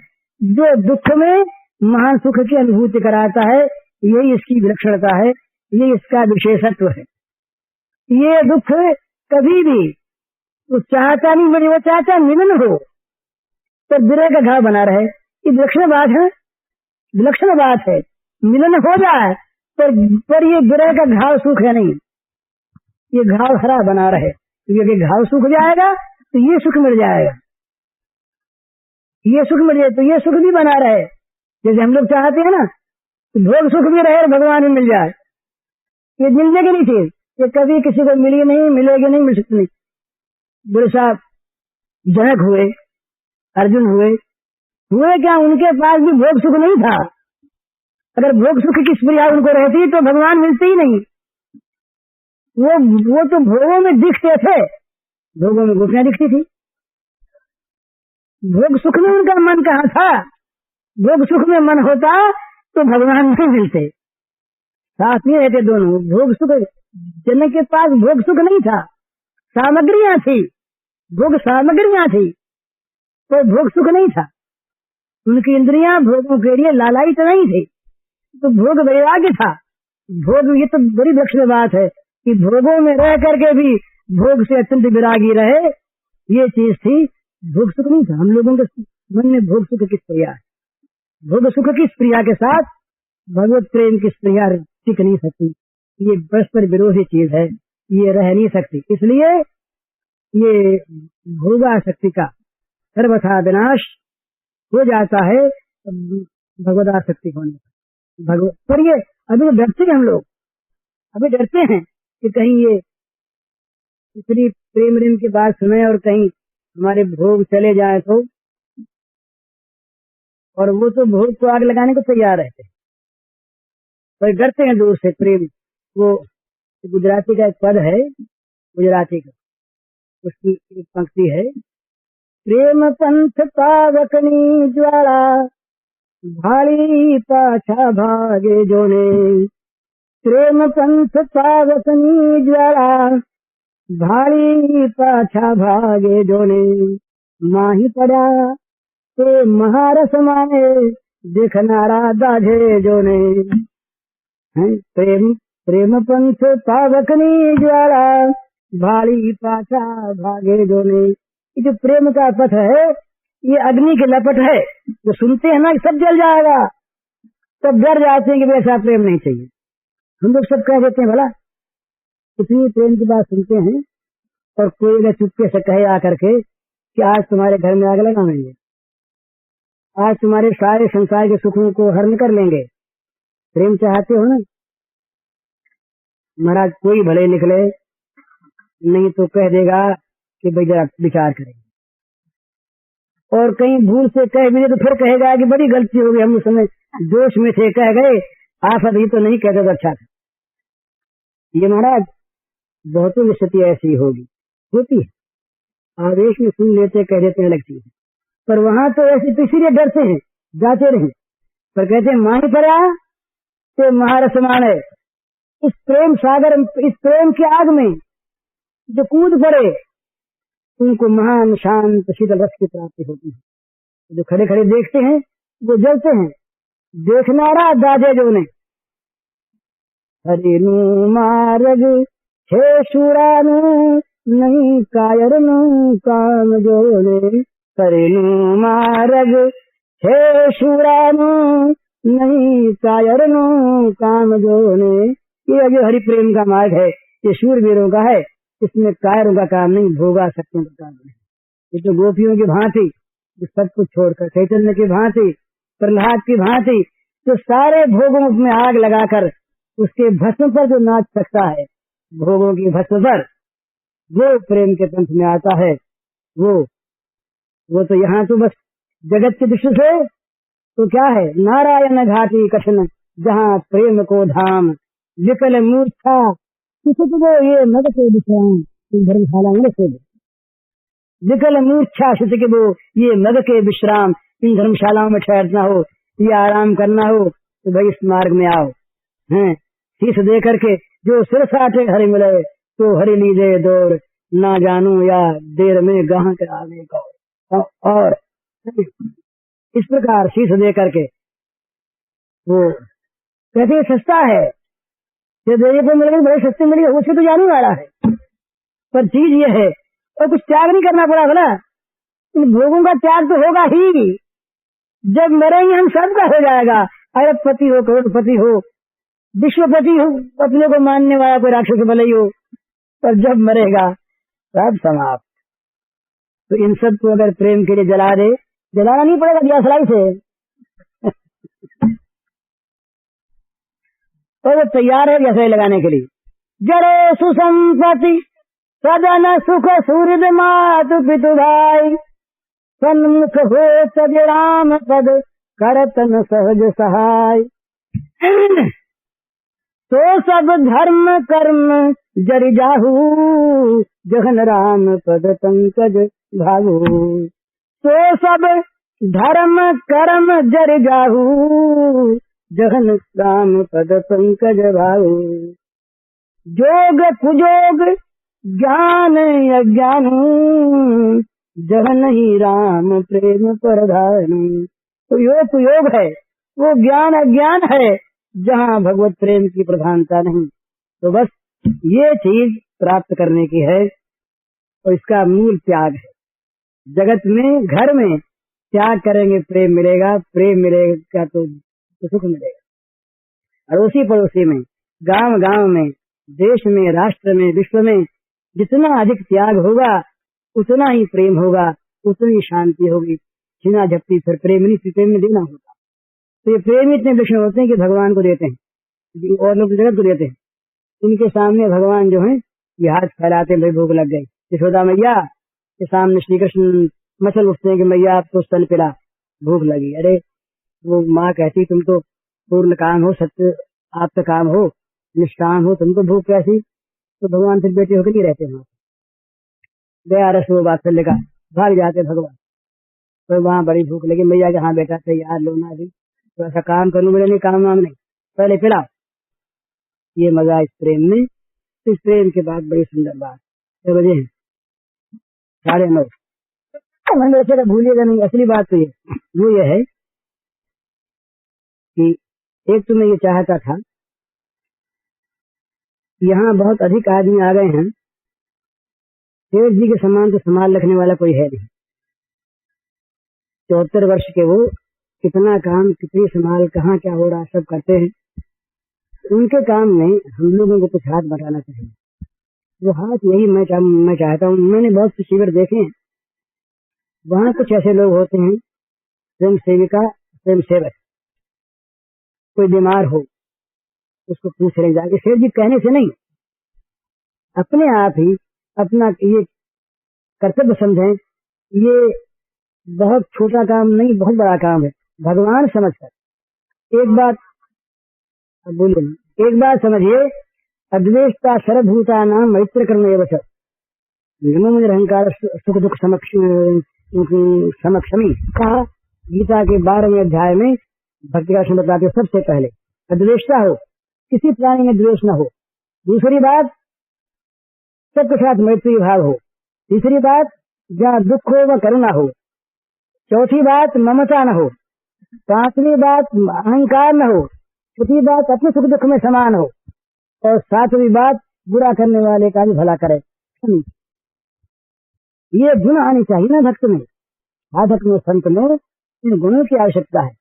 जो दुख में महान सुख की अनुभूति कराता है। यही इसकी विलक्षणता है, ये इसका विशेषत्व है। ये दुख कभी भी वो चाहता नहीं मुझे, वो चाहता मिलन हो तो विरह का घाव बना रहे। ये विलक्षण बात है, विलक्षण बात है। मिलन हो जाए पर ये विरह का घाव सूख है नहीं, ये घाव हरा बना रहे। ये घाव सूख जाएगा तो ये सुख मिल जाएगा, ये सुख मिल जाए तो ये सुख भी बना रहे। जैसे हम लोग चाहते हैं ना तो भोग सुख भी रहे और भगवान भी मिल जाए, ये मिलने की नहीं चीज। ये कभी किसी को मिली नहीं, मिलेगी नहीं, मिल सकती नहीं। बोले साहब जनक हुए, अर्जुन हुए क्या? उनके पास भी भोग सुख नहीं था। अगर भोग सुख की स्प्रिया उनको रहती तो भगवान मिलते ही नहीं। वो तो भोगों में दिखते थे, भोगों में गोपियां दिखती थी। भोग सुख में उनका मन कहाँ था? भोग सुख में मन होता तो भगवान नहीं मिलते, साथ में रहते दोनों। भोग सुख, जनक के पास भोग सुख नहीं था, सामग्रियां थी, भोग सामग्रियां थी, तो भोग सुख नहीं था। उनकी इंद्रियां भोगों के लिए लालायित नहीं थी, तो भोग वैराग्य था। भोग, ये तो बड़ी विलक्षण बात है कि भोगों में रह करके भी भोग से अत्यंत विरागी रहे, ये चीज थी। भोग सुख नहीं था। हम लोगों के मन में भोग सुख की स्प्रिया है, भोग सुख की स्प्रिया के साथ भगवत प्रेम की स्प्रिया टिक नहीं सकती। ये परस्पर विरोधी चीज है, ये रह नहीं सकती। इसलिए ये भोगासक्ति का सर्वथा विनाश हो जाता है भगवदासक्ति होने पर। पर ये अभी डरते हैं हम लोग, अभी डरते हैं कि कहीं ये इतनी प्रेम रेम की बात सुने और कहीं हमारे भोग चले जाए तो। और वो तो भोग को आग लगाने को तैयार रहते हैं, पर डरते हैं दूर से प्रेम। वो गुजराती का एक पद है, गुजराती का, उसकी एक पंक्ति है, प्रेम पंथ पावकनी ज्वाला भाली पाछा भागे जोने। प्रेम पंथ पावकनी ज्वाला भाड़ी पाछा भागे जोने माही पड़ा ते महारस माने देखनारा दाझे जोने। प्रेम प्रेम पंथ पावकनी ज्वाला भाड़ी पाछा भागे जोने। ये जो प्रेम का पथ है ये अग्नि की लपट है, जो सुनते हैं ना सब जल जाएगा, तब डर जाते हैं कि वैसा प्रेम नहीं चाहिए। हम लोग सब कह देते हैं भला इतनी प्रेम की बात सुनते हैं और कोई अगर चुपके से कहे आकर के कि आज तुम्हारे घर में आग लगाएंगे, आज तुम्हारे सारे संसार के सुखों को हरण कर लेंगे, प्रेम चाहते हो ना? महाराज कोई भले निकले नहीं तो कह देगा कि भाई जरा विचार करेंगे, और कहीं भूल से कह भी तो फिर कहेगा कि बड़ी गलती हो गई, हम उस समय जोश में थे कह गए, आप अभी तो नहीं कहते तो अच्छा था। ये महाराज बहुतों की स्थिति ऐसी होगी, होती है, आवेश में सुन लेते कह देते हैं अलग चीज, पर वहां तो ऐसी तो इसीलिए डरते हैं जाते रहे, पर कहते हैं माही पड़ा तो महारस माने। इस प्रेम सागर, इस प्रेम की आग में जो कूद पड़े उनको महान शांत शीतल रस की प्राप्ति होती है। जो खड़े खड़े देखते हैं वो जलते हैं, देखनारा दाजे जो ने। हरिनु मार्ग हे सुरानु नहीं कायरनु काम जोने। हरिनु मार्ग हे सुरानु नहीं कायरनु काम जोने। ये जो हरि प्रेम का मार्ग है ये शूरवीरों का है, इसमें कायरों का काम नहीं, भोगा शक्तियों का काम नहीं। ये तो गोपियों की भांति जो सब कुछ छोड़कर, चैतन्य की भांति, प्रहलाद की भांति जो सारे भोगों में आग लगाकर उसके भस्म पर जो नाच सकता है, भोगों की भस्म पर, वो प्रेम के पंथ में आता है। वो तो यहाँ तो बस जगत की दृष्टि से तो क्या है, नारायण घाटी कठिन जहाँ प्रेम को धाम, विकल मूर्छा वो ये मद के विश्राम धर्मशाला में से। विकल मूर्छा के वो ये मद के विश्राम, इन धर्मशालाओं में ठहरना हो या आराम करना हो तो भाई इस मार्ग में आओ। हैं शीश दे करके जो सिर साटे हरि मिले तो हरि लीजे दौड़, ना जानू या देर में गाह के आगे को। और इस प्रकार शीश दे करके वो कहते सस्ता है, देने को मिल गई बड़े सस्ते मिल गए, उसे तो जाने वाला है, पर चीज ये है और कुछ त्याग नहीं करना पड़ा भला। इन भोगों का त्याग तो होगा ही, जब मरेंगे हम सबका हो जाएगा। अरबपति हो, करोड़पति हो, विश्वपति हो, अपने को मानने वाला कोई राक्षस भले ही हो, पर जब मरेगा सब समाप्त। तो इन सब को अगर प्रेम के लिए जला दे, जलाना नहीं पड़ेगा दियासलाई से, तो वो तैयार है दियासलाई लगाने के लिए। जरे सुसंपत्ति सदन सुख सूर्य मातु पितु भाई, सन्मुख हो तज राम पद करतन सहज सहाय। तो सब धर्म कर्म जरि जाहू, जघन राम पद पंकज भागू। तो सब धर्म कर्म जरि जाहू, जघन राम पद पंकज भागू। जोग कुजोग ज्ञान अज्ञान, जघन ही राम प्रेम प्रधान। तो योग कुयोग है, वो ज्ञान अज्ञान है जहाँ भगवत प्रेम की प्रधानता नहीं। तो बस ये चीज प्राप्त करने की है और इसका मूल त्याग है। जगत में घर में त्याग करेंगे प्रेम मिलेगा, प्रेम मिलेगा तो सुख मिलेगा। अड़ोसी पड़ोसी में, गांव गांव में, देश में, राष्ट्र में, विश्व में जितना अधिक त्याग होगा उतना ही प्रेम होगा, उतनी शांति होगी। छीना झपटी फिर प्रेम नहीं, प्रेम में देना होगा। तो ये प्रेम इतने विष्णु होते हैं कि भगवान को देते हैं और लोग जगत को देते हैं। इनके सामने भगवान जो है ये हाथ फैलाते हैं, भाई भूख लग गई। यशोदा मैया के सामने श्री कृष्ण मचल उठते हैं कि मैया आप तो स्तन पिला, भूख लगी। अरे वो माँ कहती तुम तो पूर्ण काम हो, सत्य आप काम हो, निष्काम हो, तुमको भूख कैसी? तो भगवान फिर बेटे होकर नहीं रहते वहां, दया रस वो बात लेकर भाग जाते भगवान। तो वहाँ बड़ी भूख लगी, मैया के हाँ बेटा तैयार लो ना, अभी तो ऐसा काम कर लूं, मेरे नहीं काम वाम नहीं, पहले पिलाओ। ये मजा इस प्रेम में। इस प्रेम के बाद बड़ी सुंदर बात, 6 बजे हैं, 9:30। मैंने ऐसे भूलिएगा नहीं। असली बात तो वो ये है कि एक तो मैं ये चाहता था, यहाँ बहुत अधिक आदमी आ गए हैं, सेठ जी के समान तो संभाल रखने वाला कोई है नहीं। 74 वर्ष के वो, कितना काम, कितनी संभाल, कहाँ क्या हो रहा सब करते हैं। उनके काम में हम लोगों को कुछ हाथ बटाना चाहिए। वो हाथ यही मैं चाहता हूँ। मैंने बहुत से शिविर देखे हैं, वहाँ कुछ ऐसे लोग होते हैं, स्वयं सेविका, स्वयं सेवक, कोई बीमार हो उसको पूछ रहे जाके, सेठ जी कहने से नहीं, अपने आप ही अपना ये कर्तव्य समझें। ये बहुत छोटा काम नहीं, बहुत बड़ा काम है। भगवान समझकर एक बात बोलिए, एक बात समझिए, अद्वेष्टा सर्वभूता नाम मैत्र करने एवं मुझे अहंकार सुख दुख समक्षमी कहा गीता के 12वें अध्याय में। भक्ति का बताते हैं, सबसे पहले अद्वेष्टा हो, किसी प्राणी में द्वेष न हो। दूसरी बात, सबके साथ मैत्री भाव हो। तीसरी बात, जहाँ दुख हो वह करुणा हो। चौथी बात, ममता न हो। पांचवी बात, अहंकार न हो। छठी बात, अपने सुख दुख में समान हो। और सातवीं बात, बुरा करने वाले का भी भला करे। ये गुण आनी चाहिए ना भक्त में, साधक में, संत में। इन गुणों की आवश्यकता है।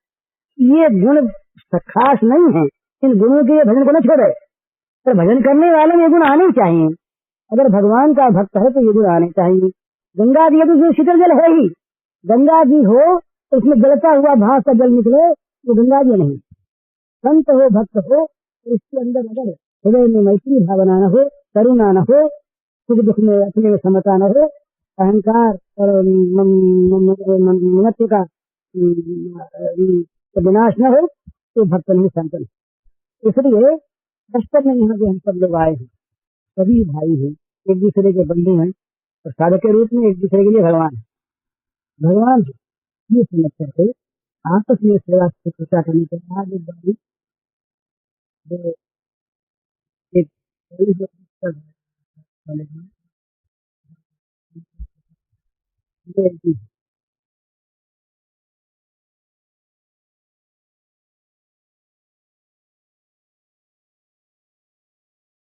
ये गुण खास नहीं है, इन गुणों के भजन को न छोड़े, पर भजन करने वाले में ये गुण आने चाहिए। अगर भगवान का भक्त है तो ये गुण आने चाहिए। गंगा जी तो शीतल जल है ही, गंगा जी हो तो उसमें जलता हुआ भाव का जल निकले तो गंगा जी नहीं। संत हो, भक्त हो, तो इसके अंदर अगर हृदय में मैत्री भावना न हो, करुणा न हो, सुख दुख में अपने में समता न हो, अहंकार और ममत्व का विनाश न हो, तो भक्त नहीं, संत नहीं। इसलिए वास्तव में यहाँ जो हम सब लोग आए हैं, सभी भाई हैं, एक दूसरे के बंधु हैं, और साधक के रूप में एक दूसरे के लिए भगवान है। भगवान ये समझ करके आपस में सेवा चर्चा करने के बाद एक बारी एक